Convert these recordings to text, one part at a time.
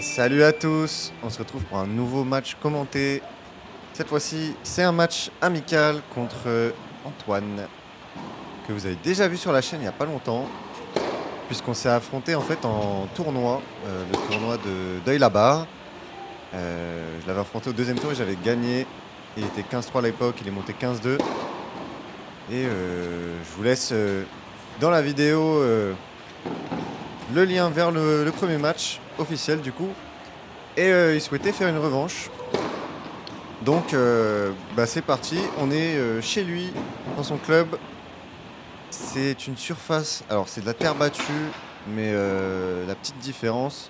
Salut à tous, on se retrouve pour un nouveau match commenté. Cette fois-ci, c'est un match amical contre Antoine, que vous avez déjà vu sur la chaîne il n'y a pas longtemps, puisqu'on s'est affronté en fait en tournoi, le tournoi de Deuil-la-Barre. Je l'avais affronté au deuxième tour et j'avais gagné. Il était 15-3 à l'époque, il est monté 15-2. Et je vous laisse dans la vidéo le lien vers le premier match officiel du coup. Et il souhaitait faire une revanche. Donc c'est parti, on est chez lui, dans son club. C'est une surface, alors c'est de la terre battue, mais la petite différence,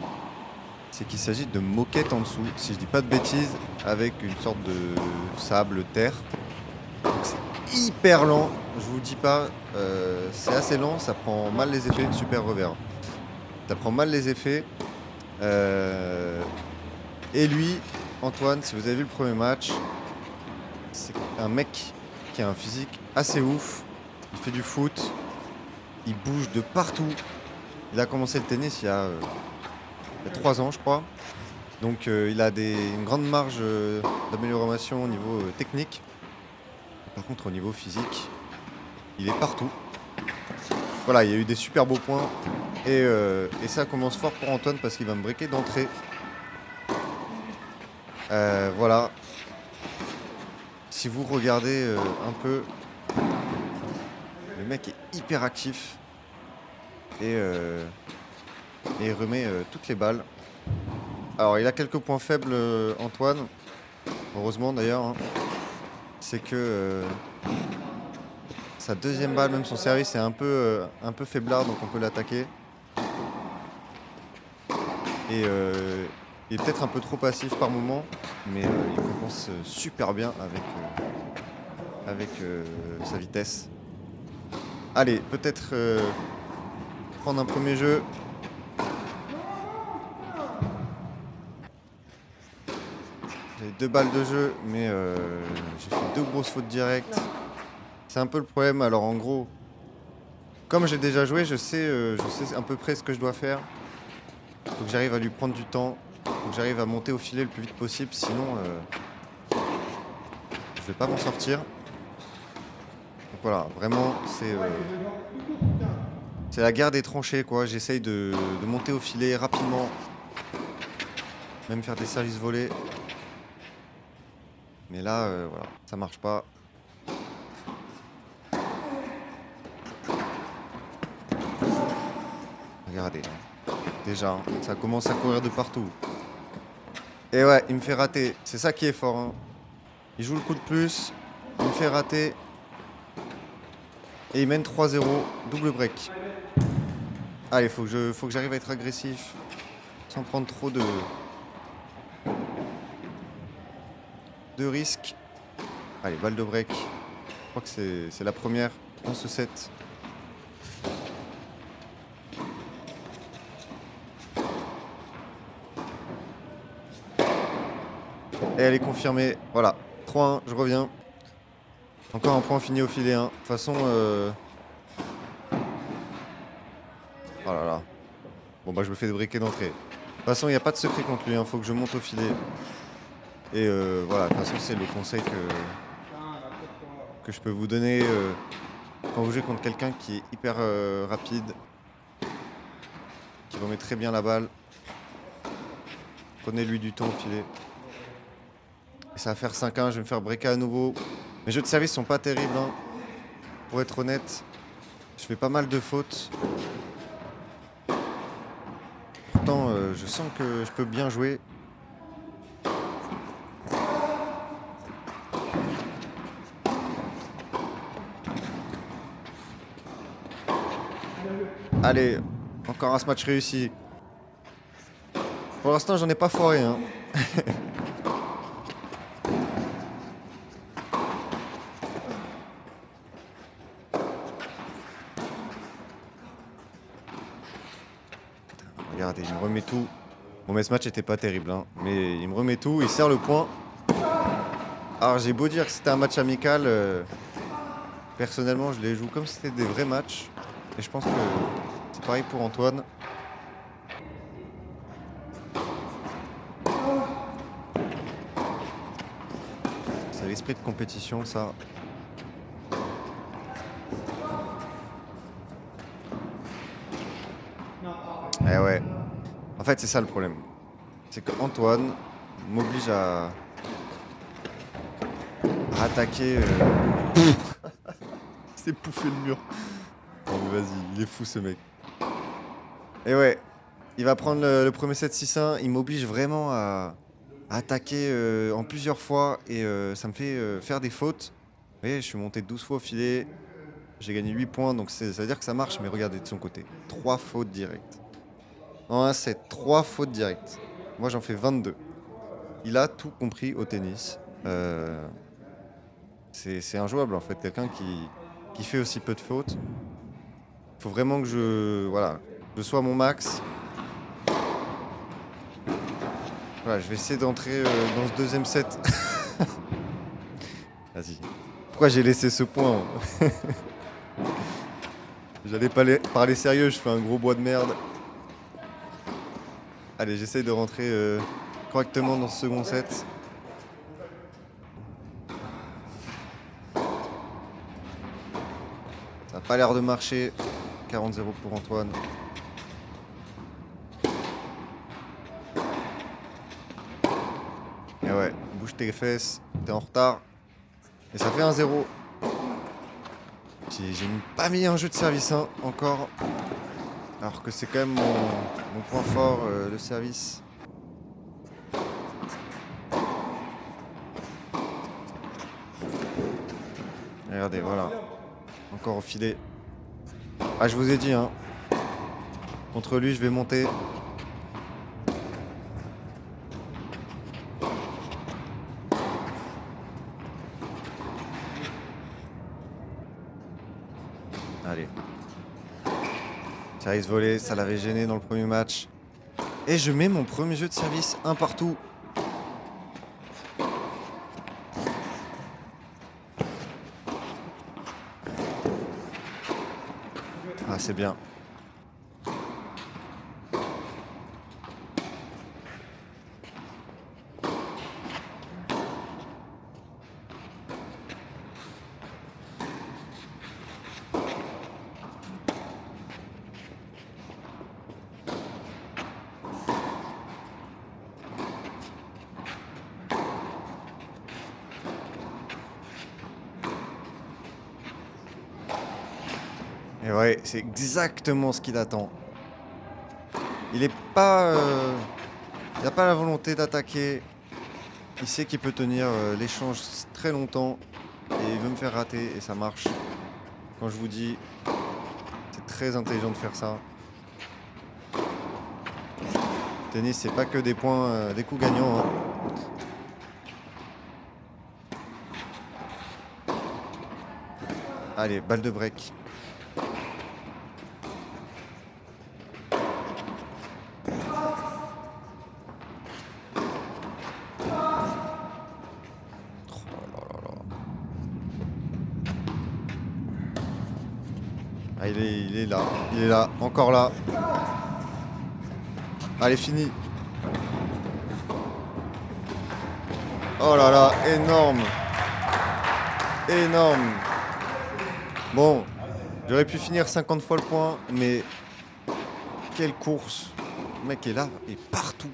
c'est qu'il s'agit de moquette en dessous, si je dis pas de bêtises, avec une sorte de sable terre. Donc c'est hyper lent, je vous dis pas, c'est assez lent, ça prend mal les effets, super revers. Ça prend mal les effets. Et lui, Antoine, si vous avez vu le premier match, c'est un mec qui a un physique assez ouf. Il fait du foot, il bouge de partout. Il a commencé le tennis il y a 3 ans, je crois. Donc il a une grande marge d'amélioration au niveau technique. Par contre, au niveau physique, il est partout. Voilà, il y a eu des super beaux points. Et ça commence fort pour Antoine parce qu'il va me breaker d'entrée. Voilà. Si vous regardez un peu, le mec est hyper actif et il remet toutes les balles. Alors il a quelques points faibles, Antoine, heureusement d'ailleurs, hein. C'est que sa deuxième balle, même son service est un peu faiblard, donc on peut l'attaquer. Et il est peut-être un peu trop passif par moment, mais il compense super bien avec sa vitesse. Allez, peut-être prendre un premier jeu. J'ai 2 balles de jeu, mais j'ai fait 2 grosses fautes directes. C'est un peu le problème. Alors en gros, comme j'ai déjà joué, je sais à peu près ce que je dois faire. Faut que j'arrive à lui prendre du temps. Faut que j'arrive à monter au filet le plus vite possible, sinon je vais pas m'en sortir. Donc voilà, vraiment c'est la guerre des tranchées quoi. J'essaye de monter au filet rapidement, même faire des services volés. Mais là, voilà, ça marche pas. Regardez, déjà, hein, ça commence à courir de partout. Et ouais, il me fait rater. C'est ça qui est fort, hein. Il joue le coup de plus, il me fait rater. Et il mène 3-0, double break. Allez, faut que j'arrive à être agressif, sans prendre trop de risques. Allez, balle de break. Je crois que c'est la première dans ce set. Et elle est confirmée. Voilà, 3-1, je reviens. Encore un point fini au filet. Hein. De toute façon... Oh là là. Bon bah je me fais débriquer d'entrée. De toute façon, il n'y a pas de secret contre lui. Hein. Faut que je monte au filet. Et voilà, de toute façon, c'est le conseil que je peux vous donner quand vous jouez contre quelqu'un qui est hyper rapide, qui remet très bien la balle. Prenez-lui du temps au filet. Et ça va faire 5-1, je vais me faire breaker à nouveau. Mes jeux de service sont pas terribles, hein. Pour être honnête. Je fais pas mal de fautes. Pourtant, je sens que je peux bien jouer. Allez, encore un match réussi. Pour l'instant, j'en ai pas foiré, hein. Regardez, il me remet tout. Bon, mais ce match était pas terrible, hein. Mais il me remet tout, il sert le point. Alors, j'ai beau dire que c'était un match amical. Personnellement, je les joue comme si c'était des vrais matchs. Et je pense que c'est pareil pour Antoine. l'esprit de compétition, ça. Eh ouais. En fait, c'est ça le problème. C'est que Antoine m'oblige à attaquer. C'est pouffer le mur. Non mais vas-y, il est fou ce mec. Et ouais, il va prendre le premier set 6-1. Il m'oblige vraiment à attaquer en plusieurs fois et ça me fait faire des fautes. Vous voyez, je suis monté 12 fois au filet. J'ai gagné 8 points, donc ça veut dire que ça marche. Mais regardez de son côté. 3 fautes directes. En un set, 3 fautes directes. Moi, j'en fais 22. Il a tout compris au tennis. C'est injouable, en fait. Quelqu'un qui fait aussi peu de fautes. Il faut vraiment que je sois à mon max. Voilà, je vais essayer d'entrer dans ce deuxième set. Vas-y. Pourquoi j'ai laissé ce point? J'allais pas parler sérieux, je fais un gros bois de merde. Allez, j'essaye de rentrer correctement dans ce second set. Ça n'a pas l'air de marcher. 40-0 pour Antoine. Et ouais, bouge tes fesses, t'es en retard. Et ça fait 1-0. J'ai pas mis un jeu de service 1 encore. Alors que c'est quand même mon point fort, le service. Regardez, voilà. Encore au filet. Ah, je vous ai dit, hein. Contre lui, je vais monter. Allez. Service volé, ça l'avait gêné dans le premier match. Et je mets mon premier jeu de service, un partout. Ah, c'est bien. Et ouais, c'est exactement ce qu'il attend. Il n'a pas la volonté d'attaquer. Il sait qu'il peut tenir l'échange très longtemps. Et il veut me faire rater et ça marche. Quand je vous dis, c'est très intelligent de faire ça. Tennis, c'est pas que des points, des coups gagnants, hein. Allez, balle de break. Ah, il est là, il est là, encore là. Allez, fini. Oh là là, énorme. Énorme. Bon, j'aurais pu finir 50 fois le point, mais quelle course. Le mec est là et partout.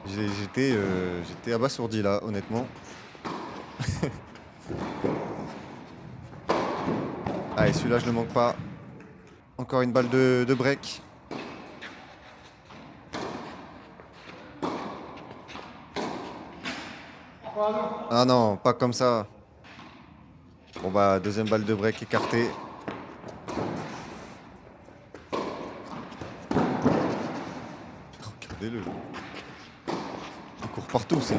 J'étais abasourdi là, honnêtement. Allez, celui-là, je ne manque pas. Encore une balle de break. Ah non, pas comme ça. Bon bah, deuxième balle de break écartée. Regardez-le. Il court partout, c'est...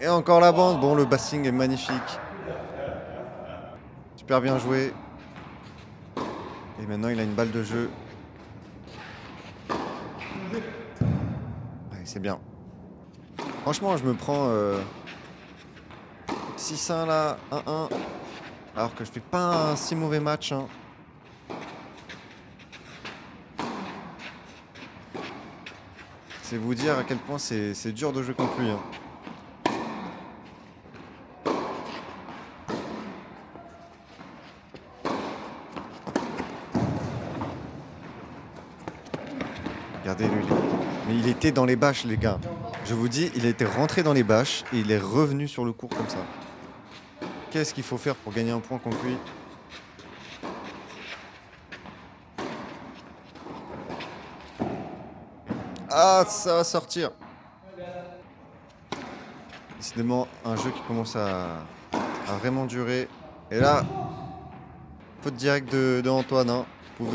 Et encore la bande. Bon, le basting est magnifique. Super bien joué. Et maintenant, il a une balle de jeu. Ouais, c'est bien. Franchement, je me prends 6-1 là, 1-1. Alors que je fais pas un si mauvais match, hein. C'est vous dire à quel point c'est dur de jouer contre lui, hein. Regardez-le. Mais il était dans les bâches, les gars. Je vous dis, il était rentré dans les bâches et il est revenu sur le court comme ça. Qu'est-ce qu'il faut faire pour gagner un point contre lui? Ah, ça va sortir. Décidément, un jeu qui commence à vraiment durer. Et là, faute directe de Antoine, hein. Vous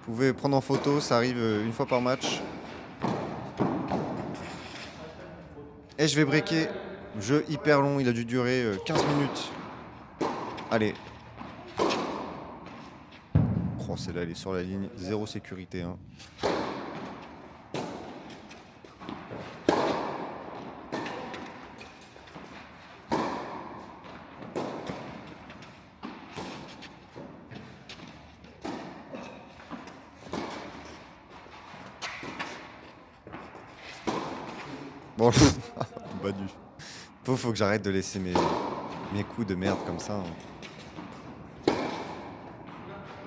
pouvez prendre en photo, ça arrive une fois par match. Et je vais breaker. Jeu hyper long, il a dû durer 15 minutes. Allez. Oh, celle-là, elle est sur la ligne. Zéro sécurité, hein. Bon, pas du. Faut que j'arrête de laisser mes coups de merde comme ça, hein.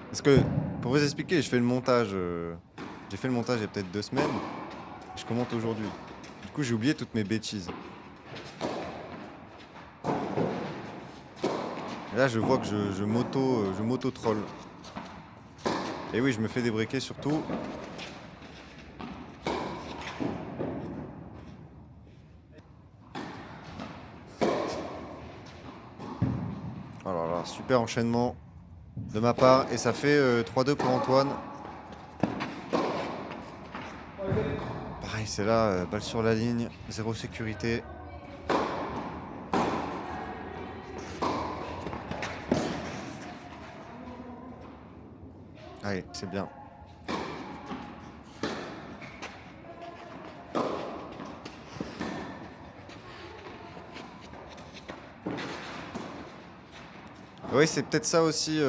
Parce que, pour vous expliquer, je fais le montage. J'ai fait le montage il y a peut-être 2 semaines. Je commente aujourd'hui. Du coup, j'ai oublié toutes mes bêtises. Et là, je vois que je m'auto-troll. Et oui, je me fais débriquer surtout. Oh là là, super enchaînement de ma part. Et ça fait 3-2 pour Antoine. Pareil, c'est là, balle sur la ligne, zéro sécurité. Allez, c'est bien. Oui, c'est peut-être ça aussi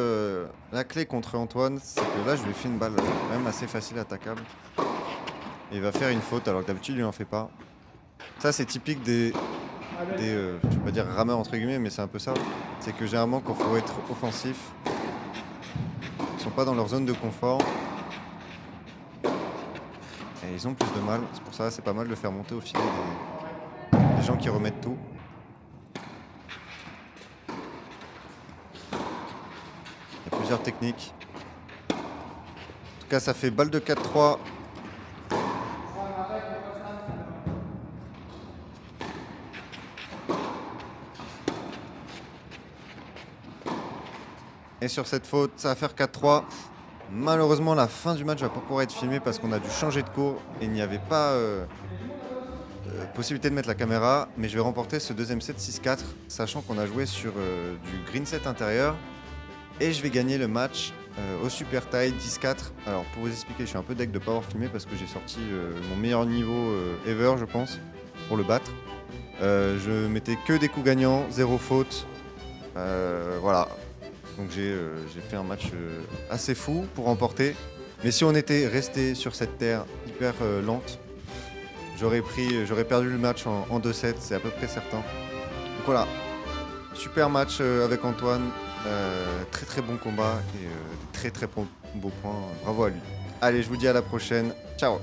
la clé contre Antoine, c'est que là je lui ai fait une balle quand même assez facile attaquable. Et il va faire une faute alors que d'habitude il en fait pas. Ça c'est typique des je vais pas dire rameurs entre guillemets, mais c'est un peu ça. C'est que généralement quand il faut être offensif, ils sont pas dans leur zone de confort. Et ils ont plus de mal. C'est pour ça c'est pas mal de faire monter au filet des gens qui remettent tout. Il y a plusieurs techniques. En tout cas ça fait balle de 4-3. Et sur cette faute, ça va faire 4-3. Malheureusement, la fin du match va pas pouvoir être filmée parce qu'on a dû changer de cours et il n'y avait pas possibilité de mettre la caméra. Mais je vais remporter ce deuxième set 6-4, sachant qu'on a joué sur du green set intérieur. Et je vais gagner le match au super tie 10-4. Alors pour vous expliquer, je suis un peu deg de ne pas avoir filmé parce que j'ai sorti mon meilleur niveau ever, je pense, pour le battre. Je mettais que des coups gagnants, zéro faute. Voilà. Donc j'ai fait un match assez fou pour remporter. Mais si on était resté sur cette terre hyper lente, j'aurais perdu le match en 2-7, c'est à peu près certain. Donc voilà, super match avec Antoine, très très bon combat et très très beau point. Bravo à lui. Allez, je vous dis à la prochaine. Ciao.